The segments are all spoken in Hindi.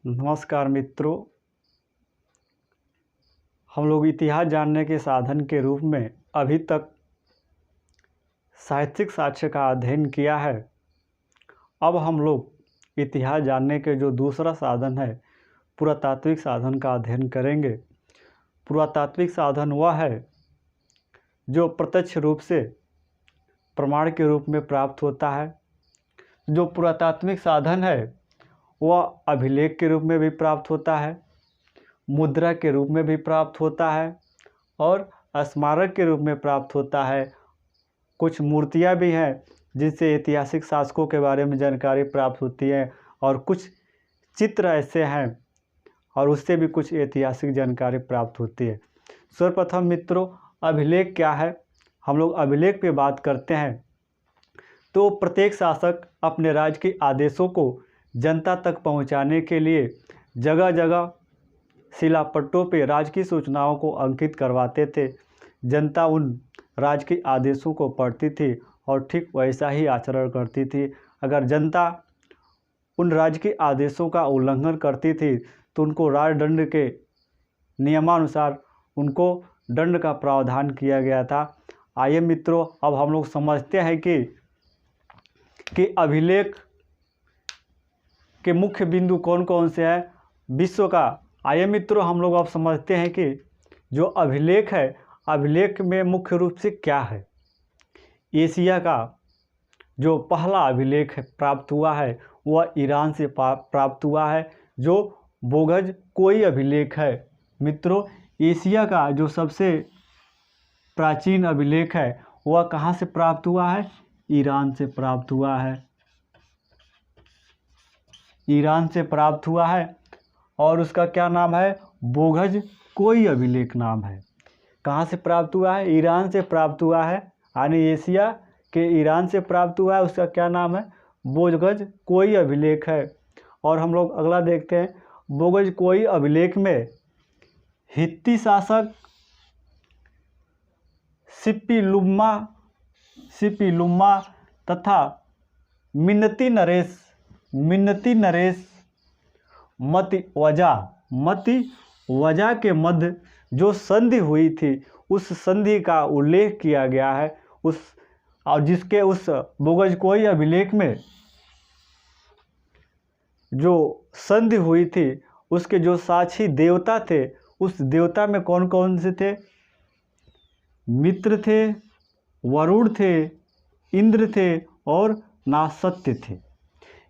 नमस्कार मित्रों, हम लोग इतिहास जानने के साधन के रूप में अभी तक साहित्यिक साक्ष्य का अध्ययन किया है। अब हम लोग इतिहास जानने के जो दूसरा साधन है पुरातात्विक साधन का अध्ययन करेंगे। पुरातात्विक साधन वह है जो प्रत्यक्ष रूप से प्रमाण के रूप में प्राप्त होता है। जो पुरातात्विक साधन है वह अभिलेख के रूप में भी प्राप्त होता है, मुद्रा के रूप में भी प्राप्त होता है और स्मारक के रूप में प्राप्त होता है। कुछ मूर्तियां भी हैं जिनसे ऐतिहासिक शासकों के बारे में जानकारी प्राप्त होती है और कुछ चित्र ऐसे हैं और उससे भी कुछ ऐतिहासिक जानकारी प्राप्त होती है। सर्वप्रथम मित्रों, अभिलेख क्या है? हम लोग अभिलेख पे बात करते हैं तो प्रत्येक शासक अपने राज्य के आदेशों को जनता तक पहुंचाने के लिए जगह जगह शिलापट्टों पे राज्य की सूचनाओं को अंकित करवाते थे। जनता उन राज्य के आदेशों को पढ़ती थी और ठीक वैसा ही आचरण करती थी। अगर जनता उन राज्य के आदेशों का उल्लंघन करती थी तो उनको राजदंड के नियमानुसार उनको दंड का प्रावधान किया गया था। आइए मित्रों, अब हम लोग समझते हैं कि अभिलेख के मुख्य बिंदु कौन कौन से हैं विश्व का। आइए मित्रों, हम लोग अब समझते हैं कि जो अभिलेख है, अभिलेख में मुख्य रूप से क्या है। एशिया का जो पहला अभिलेख प्राप्त हुआ है वह ईरान से प्राप्त हुआ है, जो बोगज कोई अभिलेख है। मित्रों, एशिया का जो सबसे प्राचीन अभिलेख है वह कहाँ से प्राप्त हुआ है? ईरान से प्राप्त हुआ है। ईरान से प्राप्त हुआ है और उसका क्या नाम है? बोगज कोई अभिलेख नाम है। कहाँ से प्राप्त हुआ है? ईरान से प्राप्त हुआ है, यानी एशिया के ईरान से प्राप्त हुआ है। उसका क्या नाम है? बोगज कोई अभिलेख है। और हम लोग अगला देखते हैं। बोगज कोई अभिलेख में हित्ती शासक सिप्पीलुम्मा तथा मिन्नती नरेश मतिवजा के मध्य जो संधि हुई थी उस संधि का उल्लेख किया गया है। जिसके उस बोगज कोई अभिलेख में जो संधि हुई थी उसके जो साक्षी देवता थे उस देवता में कौन कौन से थे? मित्र थे, वरुण थे, इंद्र थे और नासत्य थे।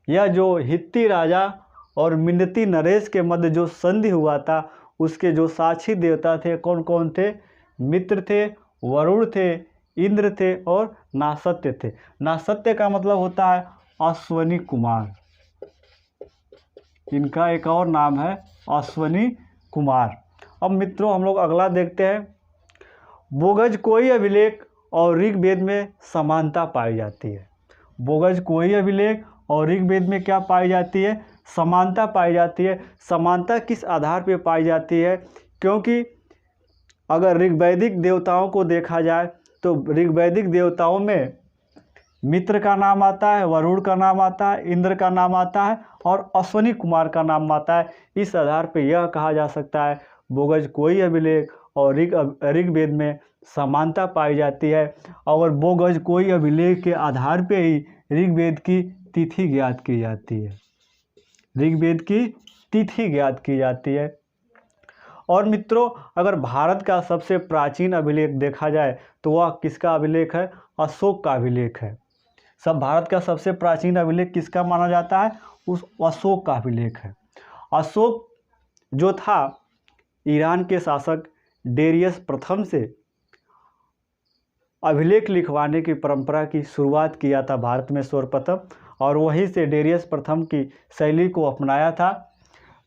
यह जो हित्ती राजा और मिन्नती नरेश के मध्य जो संधि हुआ था उसके जो साक्षी देवता थे कौन कौन थे? मित्र थे, वरुण थे, इंद्र थे और नासत्य थे। नासत्य का मतलब होता है अश्वनी कुमार। इनका एक और नाम है अश्वनी कुमार। अब मित्रों, हम लोग अगला देखते हैं। बोगज कोई अभिलेख और ऋग्वेद में समानता पाई जाती है। बोगज कोई अभिलेख और ऋग्वेद में क्या पाई जाती है? समानता पाई जाती है। समानता किस आधार पर पाई जाती है? क्योंकि अगर ऋग्वैदिक देवताओं को देखा जाए तो ऋग्वैदिक देवताओं में मित्र का नाम आता है, वरुण का नाम आता है, इंद्र का नाम आता है और अश्वनी कुमार का नाम आता है। इस आधार पर यह कहा जा सकता है बोगज कोई अभिलेख और ऋग्वेद में समानता पाई जाती है। और बोगज कोई अभिलेख के आधार पर ही ऋग्वेद की तिथि ज्ञात की जाती है। ऋग्वेद की तिथि ज्ञात की जाती है। और मित्रों, अगर भारत का सबसे प्राचीन अभिलेख देखा जाए तो वह किसका अभिलेख है? अशोक का अभिलेख है। भारत का सबसे प्राचीन अभिलेख किसका माना जाता है? उस अशोक का अभिलेख है। अशोक जो था ईरान के शासक डेरियस प्रथम से अभिलेख लिखवाने की परंपरा की शुरुआत किया था भारत में सर्वप्रथम, और वहीं से डेरियस प्रथम की शैली को अपनाया था।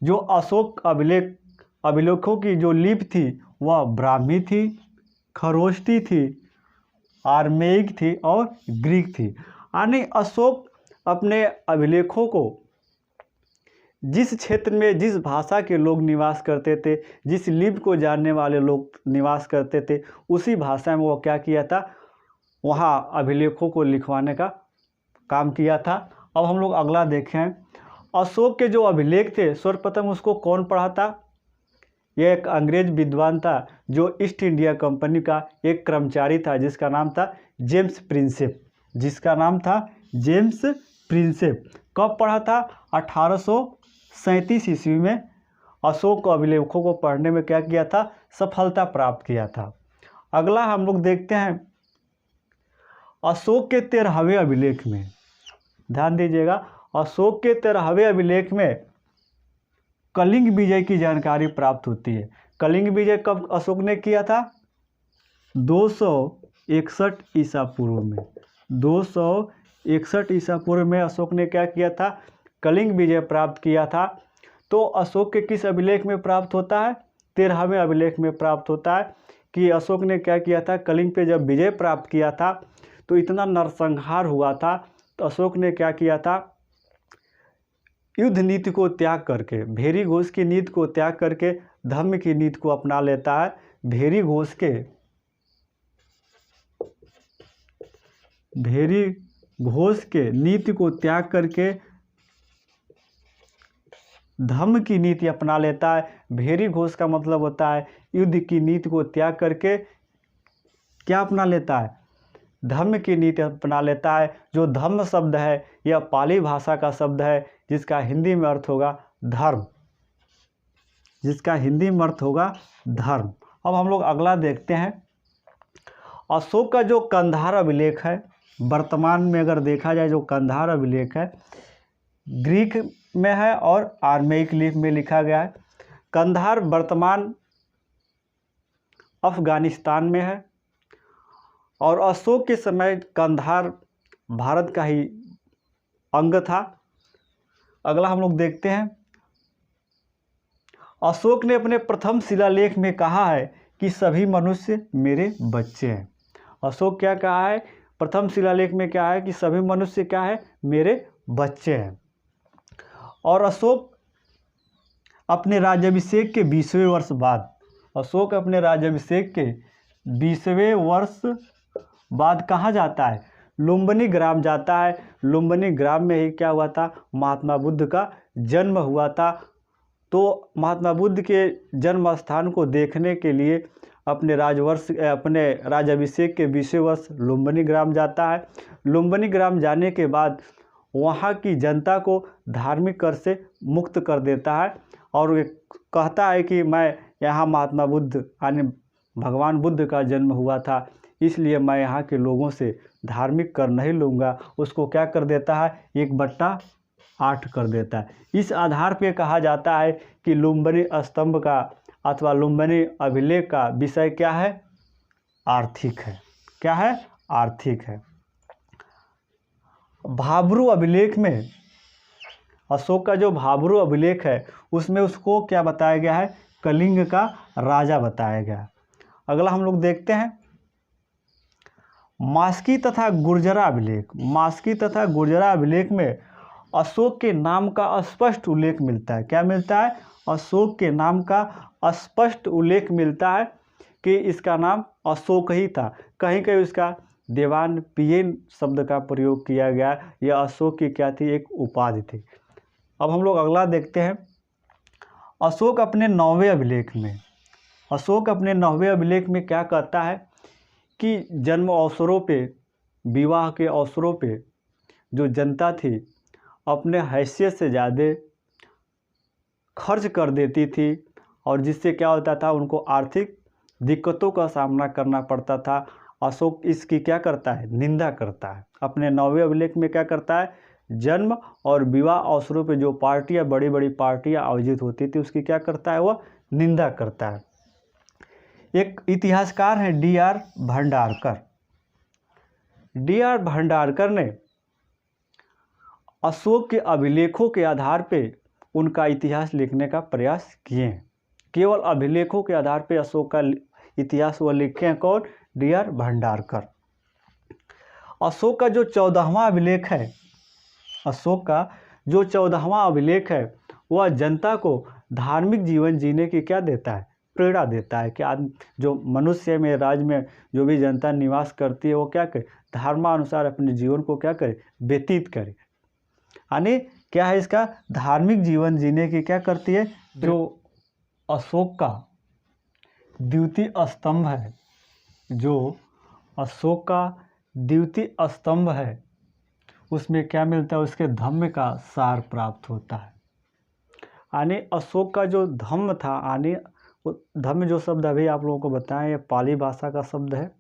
जो अशोक अभिलेखों की जो लिपि थी वह ब्राह्मी थी, खरोष्टी थी, आर्मेइक थी और ग्रीक थी। यानी अशोक अपने अभिलेखों को जिस क्षेत्र में जिस भाषा के लोग निवास करते थे, जिस लिपि को जानने वाले लोग निवास करते थे, उसी भाषा में वो क्या किया था? वहाँ अभिलेखों को लिखवाने का काम किया था। अब हम लोग अगला देखें। अशोक के जो अभिलेख थे सर्वप्रथम उसको कौन पढ़ा था? यह एक अंग्रेज विद्वान था जो ईस्ट इंडिया कंपनी का एक कर्मचारी था जिसका नाम था जेम्स प्रिंसेप। जिसका नाम था जेम्स प्रिंसेप। कब पढ़ा था? 1837 ईस्वी में अशोक अभिलेखों को पढ़ने में क्या किया था? सफलता प्राप्त किया था। अगला हम लोग देखते हैं अशोक के 13वें अभिलेख में। ध्यान दीजिएगा, अशोक के 13वें अभिलेख में कलिंग विजय की जानकारी प्राप्त होती है। कलिंग विजय कब अशोक ने किया था? 261 ईसा पूर्व में। 261 ईसा पूर्व में अशोक ने क्या किया था? कलिंग विजय प्राप्त किया था। तो अशोक के किस अभिलेख में प्राप्त होता है? 13वें अभिलेख में प्राप्त होता है कि अशोक ने क्या किया था? कलिंग पे जब विजय प्राप्त किया था तो इतना नरसंहार हुआ था, तो अशोक ने क्या किया था? युद्ध नीति को त्याग करके, भेरी घोष की नीति को त्याग करके धर्म की नीति को अपना लेता है। भेरी घोष के नीति को त्याग करके धर्म की नीति अपना लेता है। भेरी घोष का मतलब होता है युद्ध की नीति को त्याग करके क्या अपना लेता है? धर्म की नीति अपना लेता है। जो धर्म शब्द है यह पाली भाषा का शब्द है जिसका हिंदी में अर्थ होगा धर्म। जिसका हिंदी में अर्थ होगा धर्म। अब हम लोग अगला देखते हैं अशोक का जो कंधार अभिलेख है, वर्तमान में अगर देखा जाए जो कंधार अभिलेख है ग्रीक में है और आर्मेइक लिपि में लिखा गया है। कंधार वर्तमान अफगानिस्तान में है और अशोक के समय कंधार भारत का ही अंग था। अगला हम लोग देखते हैं अशोक ने अपने प्रथम शिलालेख में कहा है कि सभी मनुष्य मेरे बच्चे हैं। अशोक क्या कहा है? प्रथम शिलालेख में क्या है कि सभी मनुष्य क्या है? मेरे बच्चे हैं। और अशोक अपने राज्याभिषेक के 20वें वर्ष बाद, अशोक अपने राज्याभिषेक के 20वें वर्ष बाद कहाँ जाता है? लुम्बिनी ग्राम जाता है। लुम्बिनी ग्राम में ही क्या हुआ था? महात्मा बुद्ध का जन्म हुआ था। तो महात्मा बुद्ध के जन्म स्थान को देखने के लिए अपने राज्याभिषेक के 20वें वर्ष लुम्बिनी ग्राम जाता है। लुम्बिनी ग्राम जाने के बाद वहाँ की जनता को धार्मिक कर से मुक्त कर देता है और कहता है कि मैं यहाँ महात्मा बुद्ध यानी भगवान बुद्ध का जन्म हुआ था, इसलिए मैं यहाँ के लोगों से धार्मिक कर नहीं लूँगा। उसको क्या कर देता है? 1/8 कर देता है। इस आधार पे कहा जाता है कि लुम्बिनी स्तंभ का अथवा लुम्बिनी अभिलेख का विषय क्या है? आर्थिक है। क्या है? आर्थिक है। भाब्रू अभिलेख में अशोक का जो भाब्रू अभिलेख है उसमें उसको क्या बताया गया है? कलिंग का राजा बताया गया। अगला हम लोग देखते हैं मास्की तथा गुर्जरा अभिलेख। मास्की तथा गुर्जरा अभिलेख में अशोक के नाम का स्पष्ट उल्लेख मिलता है। क्या मिलता है? अशोक के नाम का स्पष्ट उल्लेख मिलता है कि इसका नाम अशोक ही था। कहीं कहीं उसका देवान पियन शब्द का प्रयोग किया गया। यह अशोक की क्या थी? एक उपाधि थी। अब हम लोग अगला देखते हैं अशोक अपने 9वें अभिलेख में। अशोक अपने 9वें अभिलेख में क्या कहता है कि जन्म अवसरों पे, विवाह के अवसरों पे जो जनता थी अपने हैसियत से ज़्यादा खर्च कर देती थी और जिससे क्या होता था? उनको आर्थिक दिक्कतों का सामना करना पड़ता था। अशोक इसकी क्या करता है? निंदा करता है। अपने 9वें अभिलेख में क्या करता है? जन्म और विवाह अवसरों पे जो पार्टियां, बड़ी बड़ी पार्टियां आयोजित होती थी उसकी क्या करता है? वह निंदा करता है। एक इतिहासकार हैं D.R. भंडारकर। D.R. भंडारकर ने अशोक के अभिलेखों के आधार पे उनका इतिहास लिखने का प्रयास किए हैं। केवल अभिलेखों के आधार पे अशोक का इतिहास वह लिखे हैं। कौन? D.R. भंडारकर। अशोक का जो 14वां अभिलेख है, अशोक का जो 14वां अभिलेख है वह जनता को धार्मिक जीवन जीने की क्या देता है? प्रेरणा देता है कि जो मनुष्य में, राज्य में जो भी जनता निवास करती है वो क्या करे? धर्मानुसार अपने जीवन को क्या करे? व्यतीत करे। यानी क्या है इसका, धार्मिक जीवन जीने की क्या करती है। जो अशोक का द्वितीय स्तंभ है, जो अशोक का द्वितीय स्तंभ है, उसमें क्या मिलता है, उसके धम्म का सार प्राप्त होता है। यानी अशोक का जो धम्म था, यानी धम्म जो शब्द अभी आप लोगों को बताएं, ये पाली भाषा का शब्द है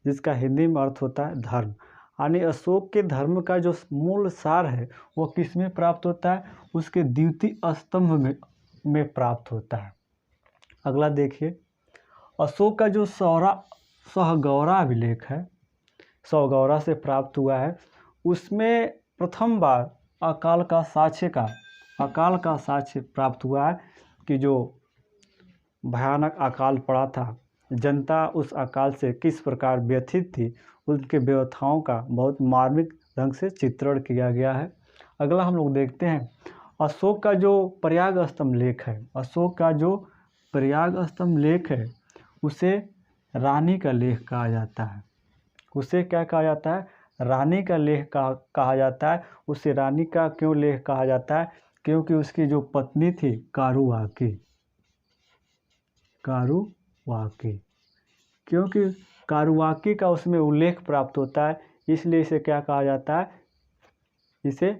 जिसका हिंदी में अर्थ होता है धर्म। यानी अशोक के धर्म का जो मूल सार है वो किस में प्राप्त होता है, उसके द्वितीय स्तंभ में प्राप्त होता है। अगला देखिए, अशोक का जो सहगौरा अभिलेख है, सहगौरा से प्राप्त हुआ है, उसमें प्रथम बार अकाल का साक्ष्य प्राप्त हुआ है कि जो भयानक अकाल पड़ा था, जनता उस अकाल से किस प्रकार व्यथित थी, उनके व्यथाओं का बहुत मार्मिक ढंग से चित्रण किया गया है। अगला हम लोग देखते हैं, अशोक का जो प्रयाग स्तंभ लेख है, अशोक का जो प्रयाग स्तंभ लेख है उसे रानी का लेख कहा जाता है। उसे क्या कहा जाता है, रानी का लेख कहा जाता है। उसे रानी का क्यों लेख कहा जाता है, क्योंकि उसकी जो पत्नी थी कारुवाकी, क्योंकि कारुवाकी का उसमें उल्लेख प्राप्त होता है, इसलिए इसे क्या कहा जाता है, इसे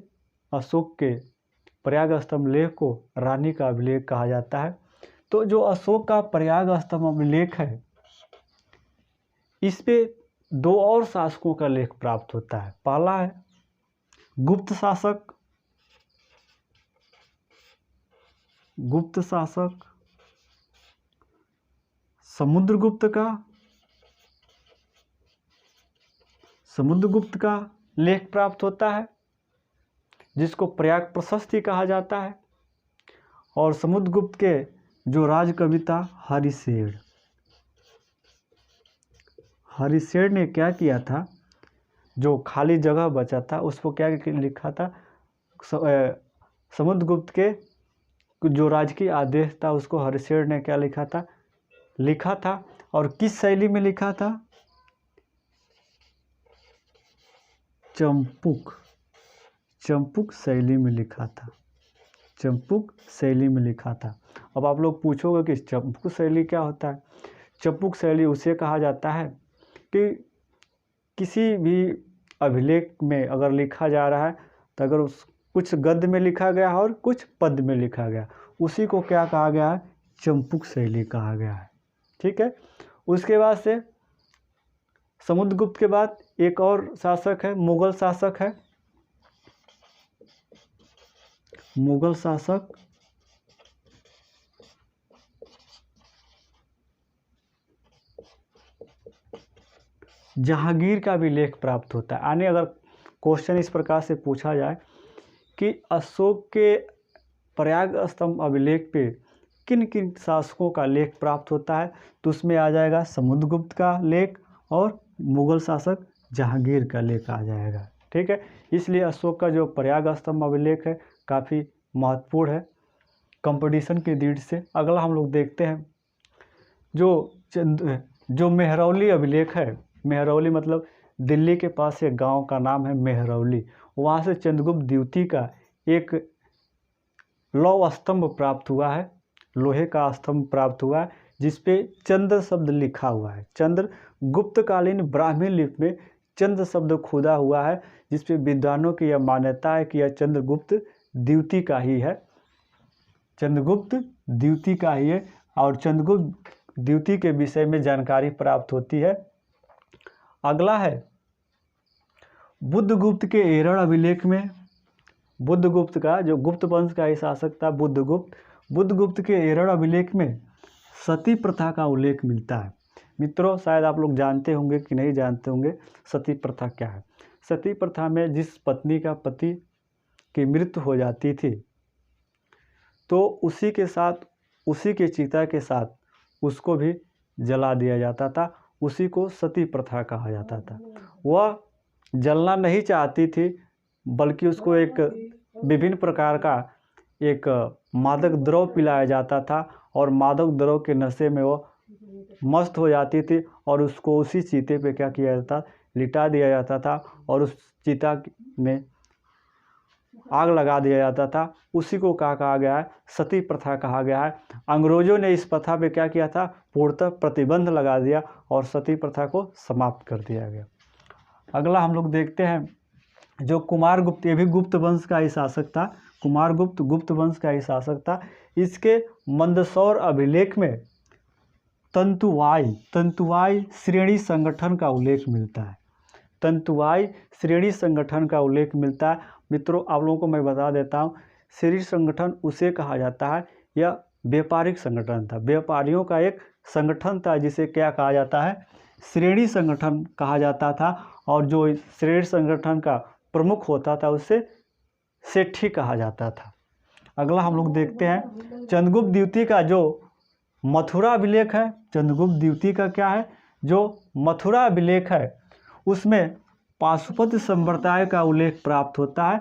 अशोक के प्रयाग स्तंभ लेख को रानी का अभिलेख कहा जाता है। तो जो अशोक का प्रयाग स्तंभ अभिलेख है, इस पे दो और शासकों का लेख प्राप्त होता है। पहला है गुप्त शासक समुद्रगुप्त का लेख प्राप्त होता है, जिसको प्रयाग प्रशस्ति कहा जाता है। और समुद्रगुप्त के जो राजकविता हरिशेर ने क्या किया था, जो खाली जगह बचा था उसको क्या लिखा था, समुद्रगुप्त के जो राजकीय आदेश था उसको हरिशेर ने क्या लिखा था। और किस शैली में लिखा था, चंपुक शैली में लिखा था। अब आप लोग पूछोगे कि चंपुक शैली क्या होता है। चंपुक शैली उसे कहा जाता है कि किसी भी अभिलेख में अगर लिखा जा रहा है तो अगर कुछ गद्य में लिखा गया और कुछ पद में लिखा गया, उसी को क्या कहा गया है, चंपुक शैली कहा गया है। ठीक है। उसके बाद से समुद्रगुप्त के बाद एक और शासक है, मुगल शासक जहांगीर का भी लेख प्राप्त होता है। यानी अगर क्वेश्चन इस प्रकार से पूछा जाए कि अशोक के प्रयाग स्तंभ अभिलेख पे किन किन शासकों का लेख प्राप्त होता है, तो उसमें आ जाएगा समुद्रगुप्त का लेख और मुगल शासक जहांगीर का लेख आ जाएगा। ठीक है। इसलिए अशोक का जो प्रयाग स्तंभ अभिलेख है काफ़ी महत्वपूर्ण है कंपटीशन की दृष्टि से। अगला हम लोग देखते हैं जो मेहरौली अभिलेख है। मेहरौली मतलब दिल्ली के पास एक गांव का नाम है मेहरौली। वहाँ से चंद्रगुप्त द्वितीय का एक लौह स्तंभ प्राप्त हुआ है, लोहे का स्तंभ प्राप्त हुआ है, जिसपे चंद्र शब्द लिखा हुआ है। चंद्र गुप्तकालीन ब्राह्मी लिपि में चंद्र शब्द खुदा हुआ है, जिसपे विद्वानों की यह मान्यता है कि यह चंद्रगुप्त द्वितीय का ही है, और चंद्रगुप्त द्वितीय के विषय में जानकारी प्राप्त होती है। अगला है बुद्धगुप्त के एरड़ अभिलेख में, बुद्धगुप्त का जो गुप्त वंश का ही शासक था बुद्धगुप्त के एरड़ अभिलेख में सती प्रथा का उल्लेख मिलता है। मित्रों, शायद आप लोग जानते होंगे कि नहीं जानते होंगे सती प्रथा क्या है। सती प्रथा में जिस पत्नी का पति की मृत्यु हो जाती थी तो उसी के चिता के साथ उसको भी जला दिया जाता था, उसी को सती प्रथा कहा जाता था। वह जलना नहीं चाहती थी, बल्कि उसको एक विभिन्न प्रकार का एक मादक द्रव पिलाया जाता था और मादक द्रव के नशे में वो मस्त हो जाती थी और उसको उसी चीते पे क्या किया जाता, लिटा दिया जाता था और उस चिता में आग लगा दिया जाता था, उसी को कहा गया है सती प्रथा कहा गया है। अंग्रेज़ों ने इस प्रथा पे क्या किया था, पूर्णतः प्रतिबंध लगा दिया और सती प्रथा को समाप्त कर दिया गया। अगला हम लोग देखते हैं जो कुमारगुप्त, ये भी गुप्त वंश का ही शासक था। कुमारगुप्त गुप्त वंश का ही शासक था। इसके मंदसौर अभिलेख में तंतुवाई श्रेणी संगठन का उल्लेख मिलता है। तंतुवाई श्रेणी संगठन का उल्लेख मिलता है। मित्रों, आप लोगों को मैं बता देता हूँ, श्रेणी संगठन उसे कहा जाता है, यह व्यापारिक संगठन था, व्यापारियों का एक संगठन था जिसे क्या कहा जाता है, श्रेणी संगठन कहा जाता था। और जो श्रेणी संगठन का प्रमुख होता था उसे सेठी कहा जाता था। अगला हम लोग देखते हैं चंद्रगुप्त द्वितीय का जो मथुरा अभिलेख है। चंद्रगुप्त द्वितीय का क्या है, जो मथुरा अभिलेख है उसमें पाशुपत संप्रदाय का उल्लेख प्राप्त होता है।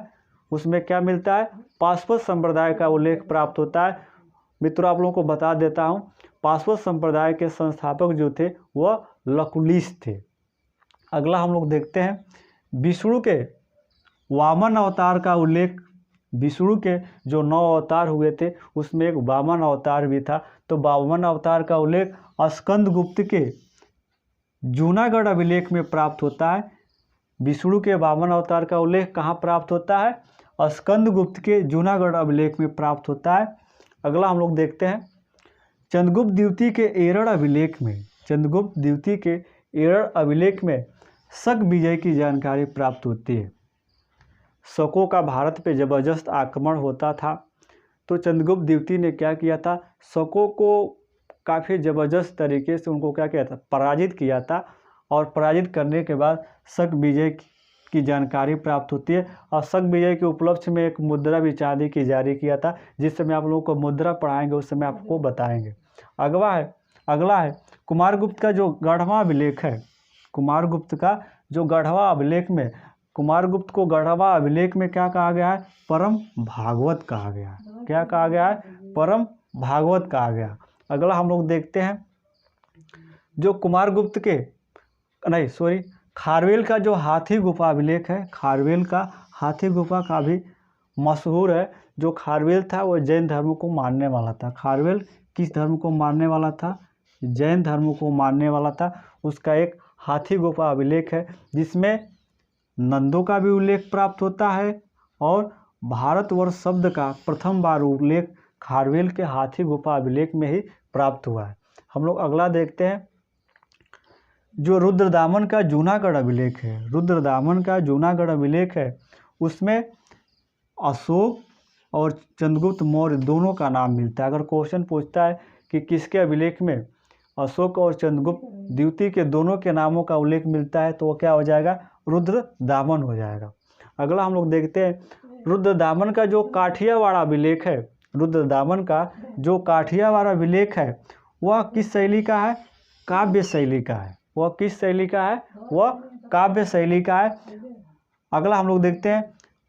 उसमें क्या मिलता है, पाशुपत संप्रदाय का उल्लेख प्राप्त होता है। मित्रों, आप लोगों को बता देता हूँ, पाशुपत संप्रदाय के संस्थापक जो थे वह लकुलिश थे। अगला हम लोग देखते हैं विष्णु के वामन अवतार का उल्लेख। विष्णु के जो 9 अवतार हुए थे उसमें एक वामन अवतार भी था। तो वामन अवतार का उल्लेख स्कंदगुप्त के जूनागढ़ अभिलेख में प्राप्त होता है। विष्णु के वामन अवतार का उल्लेख कहाँ प्राप्त होता है, स्कंदगुप्त के जूनागढ़ अभिलेख में प्राप्त होता है। अगला हम लोग देखते हैं चंद्रगुप्त द्वितीय के एरड़ अभिलेख में। चंद्रगुप्त द्वितीय के एरड़ अभिलेख में शक विजय की जानकारी प्राप्त होती है। शकों का भारत पे जबरदस्त आक्रमण होता था, तो चंद्रगुप्त द्वितीय ने क्या किया था, शकों को काफ़ी ज़बरदस्त तरीके से उनको क्या किया था, पराजित किया था। और पराजित करने के बाद शक विजय की जानकारी प्राप्त होती है। और शक विजय के उपलक्ष्य में एक मुद्रा भी चांदी की जारी किया था, जिस समय आप लोगों को मुद्रा पढ़ाएंगे उस समय आपको बताएंगे। अगला है कुमारगुप्त का जो गढ़वा अभिलेख है। कुमारगुप्त का जो गढ़वा अभिलेख में, कुमारगुप्त को गढ़वा अभिलेख में क्या कहा गया है, परम भागवत कहा गया है। क्या कहा गया है, परम भागवत कहा गया। अगला हम लोग देखते हैं जो कुमारगुप्त के खारवेल का जो हाथी गुफा अभिलेख है। खारवेल का हाथी गुफा का भी मशहूर है। जो खारवेल था वो जैन धर्म को मानने वाला था। खारवेल किस धर्म को मानने वाला था, जैन धर्म को मानने वाला था। उसका एक हाथी गुफा अभिलेख है जिसमें नंदों का भी उल्लेख प्राप्त होता है और भारतवर्ष शब्द का प्रथम बार उल्लेख खारवेल के हाथी गुफा अभिलेख में ही प्राप्त हुआ है। हम लोग अगला देखते हैं जो रुद्रदामन का जूनागढ़ अभिलेख है। रुद्रदामन का जूनागढ़ अभिलेख है, उसमें अशोक और चंद्रगुप्त मौर्य दोनों का नाम मिलता है। अगर क्वेश्चन पूछता है कि किसके अभिलेख में अशोक और चंद्रगुप्त द्वितीय के दोनों के नामों का उल्लेख मिलता है, तो वो क्या हो जाएगा, रुद्रदामन हो जाएगा। अगला हम लोग देखते हैं रुद्रदामन का जो काठियावाड़ अभिलेख है। रुद्रदामन का जो काठियावाड़ अभिलेख है वह किस शैली का है, काव्य शैली का है। वह किस शैली का है, वह काव्य शैली का है। अगला हम लोग देखते हैं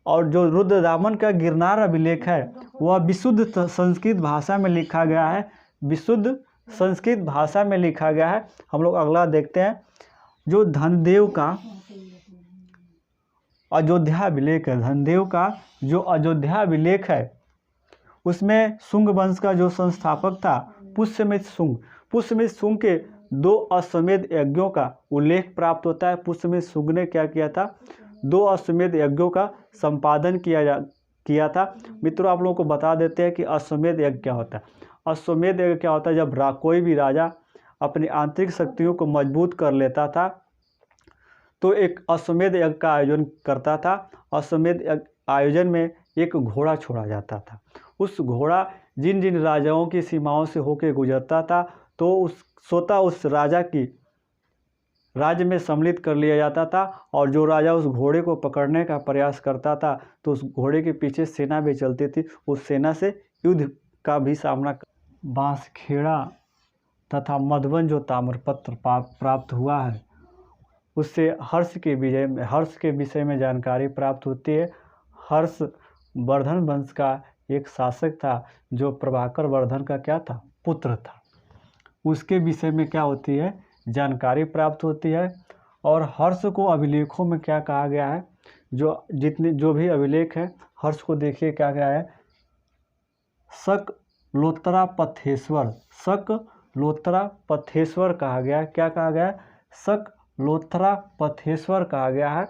और जो रुद्रदामन का गिरनार अभिलेख है वह विशुद्ध संस्कृत भाषा में लिखा गया है। विशुद्ध संस्कृत भाषा में लिखा गया है। हम लोग अगला देखते हैं जो धनदेव का अयोध्या अभिलेख है। धनदेव का जो अयोध्या अभिलेख है उसमें शुंग वंश का जो संस्थापक था पुष्यमित्र शुंग, पुष्यमित्र शुंग के 2 अश्वमेध यज्ञों का उल्लेख प्राप्त होता है। पुष्यमित्र शुंग ने क्या किया था, 2 अश्वमेध यज्ञों का संपादन किया था। मित्रों, आप लोगों को बता देते हैं कि अश्वमेध यज्ञ क्या होता है। अश्वमेध यज्ञ क्या होता है, जब कोई भी राजा अपनी आंतरिक शक्तियों को मजबूत कर लेता था तो एक अश्वमेध यज्ञ का आयोजन करता था। अश्वमेध यज्ञ आयोजन में एक घोड़ा छोड़ा जाता था। उस घोड़ा जिन जिन राजाओं की सीमाओं से होकर गुजरता था तो उस राजा की राज्य में सम्मिलित कर लिया जाता था। और जो राजा उस घोड़े को पकड़ने का प्रयास करता था तो उस घोड़े के पीछे सेना भी चलती थी। उस सेना से युद्ध का भी सामना। बांसखेड़ा तथा मधुबन जो ताम्रपत्र प्राप्त हुआ है उससे हर्ष के विषय में जानकारी प्राप्त होती है। हर्ष वर्धन वंश का एक शासक था जो प्रभाकर वर्धन का क्या था, पुत्र था। उसके विषय में क्या होती है, जानकारी प्राप्त होती है। और हर्ष को अभिलेखों में क्या कहा गया है, जो भी अभिलेख है हर्ष को देखिए क्या क्या है, सकलोत्रापथेश्वर, सकलोत्रापथेश्वर कहा गया है। क्या कहा गया है? सकलोत्रापथेश्वर कहा गया है।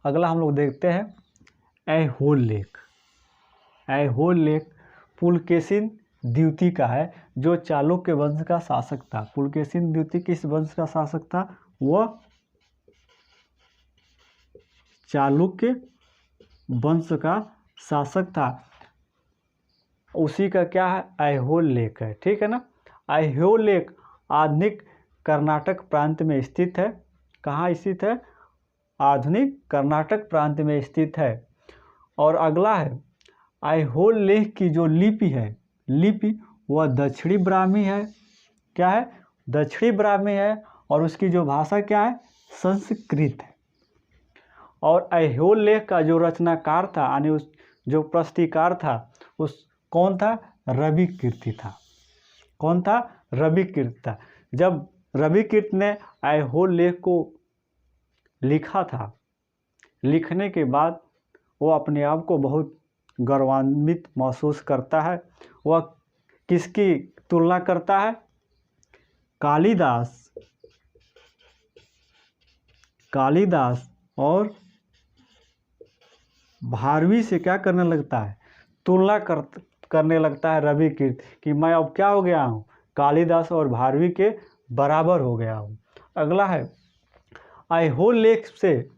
अगला हम लोग देखते हैं ऐहोल लेक। ऐहोल लेक पुलकेशिन द्वितीय का है, जो चालुक्य वंश का शासक था। पुलकेशिन द्वितीय किस वंश का शासक था? वह चालुक्य वंश का शासक था। उसी का क्या है? ऐहोल लेक है, ठीक है ना। ऐहोल लेक आधुनिक कर्नाटक प्रांत में स्थित है। कहाँ स्थित है? आधुनिक कर्नाटक प्रांत में स्थित है। और अगला है ऐहोल लेक की जो लिपि है, लिपि वह दक्षिणी ब्राह्मी है। क्या है? दक्षिणी ब्राह्मी है। और उसकी जो भाषा क्या है? संस्कृत है। और ऐहोल लेख का जो रचनाकार था, यानी उस जो प्रस्तुतिकार था, उस कौन था? रवि कीर्ति था। कौन था? रवि कीर्ति था। जब रवि कीर्ति ने ऐहोल लेख को लिखा था, लिखने के बाद वो अपने आप को बहुत गौरवान्वित महसूस करता है। वह किसकी तुलना करता है? कालिदास और भारवी से क्या करने लगता है? तुलना करने लगता है रवि कीर्ति कि मैं अब क्या हो गया हूँ? कालिदास और भारवी के बराबर हो गया हूँ। अगला है ऐहोल लेख से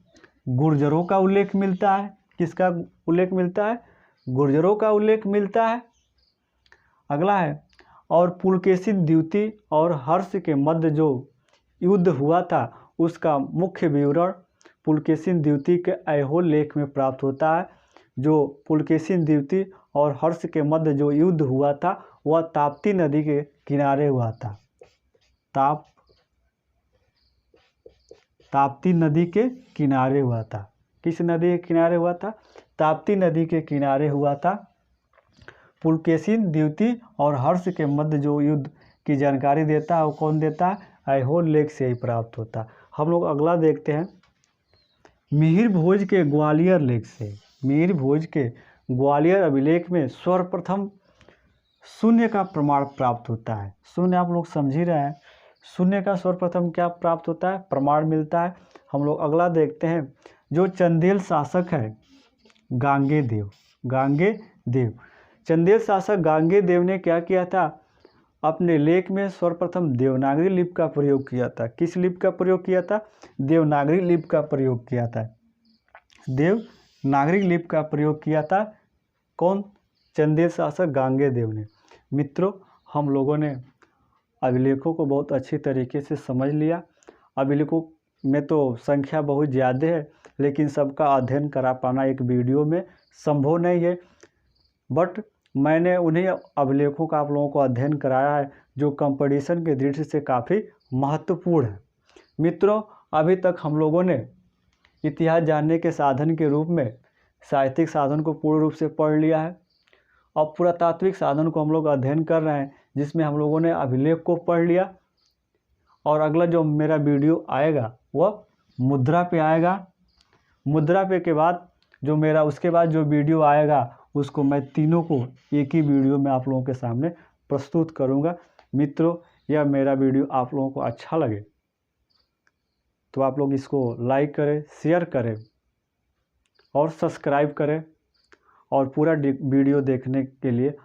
गुर्जरों का उल्लेख मिलता है। किसका उल्लेख मिलता है? गुर्जरों का उल्लेख मिलता है। अगला है और पुलकेशिन द्वितीय और हर्ष के मध्य जो युद्ध हुआ था, उसका मुख्य विवरण पुलकेशिन द्वितीय के ऐहोल लेख में प्राप्त होता है। जो पुलकेशिन द्वितीय और हर्ष के मध्य जो युद्ध हुआ था, वह ताप्ती नदी के किनारे हुआ था। ताप्ती नदी के किनारे हुआ था। किस नदी के किनारे हुआ था? ताप्ती नदी के किनारे हुआ था। पुलकेशिन द्वितीय और हर्ष के मध्य जो युद्ध की जानकारी देता है, वो कौन देता है? ऐहोल लेख से ही प्राप्त होता है। हम लोग अगला देखते हैं मिहिर भोज के ग्वालियर लेख से। मिहिर भोज के ग्वालियर अभिलेख में सर्वप्रथम शून्य का प्रमाण प्राप्त होता है। शून्य आप लोग समझ ही रहे हैं। शून्य का सर्वप्रथम क्या प्राप्त होता है? प्रमाण मिलता है। हम लोग अगला देखते हैं जो चंदेल शासक है गांगेय देव। चंदेल शासक गांगेय देव ने क्या किया था? अपने लेख में सर्वप्रथम देवनागरी लिपि का प्रयोग किया था। किस लिपि का प्रयोग किया था? देवनागरी लिपि का प्रयोग किया था। देवनागरी लिपि का प्रयोग किया था। कौन? चंदेल शासक गांगेय देव ने। मित्रों, हम लोगों ने अभिलेखों को बहुत अच्छी तरीके से समझ लिया। अभिलेखों में तो संख्या बहुत ज़्यादा है, लेकिन सबका अध्ययन करा पाना एक वीडियो में संभव नहीं है। बट मैंने उन्हीं अभिलेखों का आप लोगों को अध्ययन कराया है जो कंपटीशन के दृष्टि से काफ़ी महत्वपूर्ण है। मित्रों, अभी तक हम लोगों ने इतिहास जानने के साधन के रूप में साहित्यिक साधन को पूर्ण रूप से पढ़ लिया है। अब पुरातात्विक साधन को हम लोग अध्ययन कर रहे हैं, जिसमें हम लोगों ने अभिलेख को पढ़ लिया। और अगला जो मेरा वीडियो आएगा वह मुद्रा पे आएगा। मुद्रा पे के बाद जो मेरा उसके बाद जो वीडियो आएगा, उसको मैं तीनों को एक ही वीडियो में आप लोगों के सामने प्रस्तुत करूंगा। मित्रों, यह मेरा वीडियो आप लोगों को अच्छा लगे तो आप लोग इसको लाइक करें, शेयर करें और सब्सक्राइब करें। और पूरा वीडियो देखने के लिए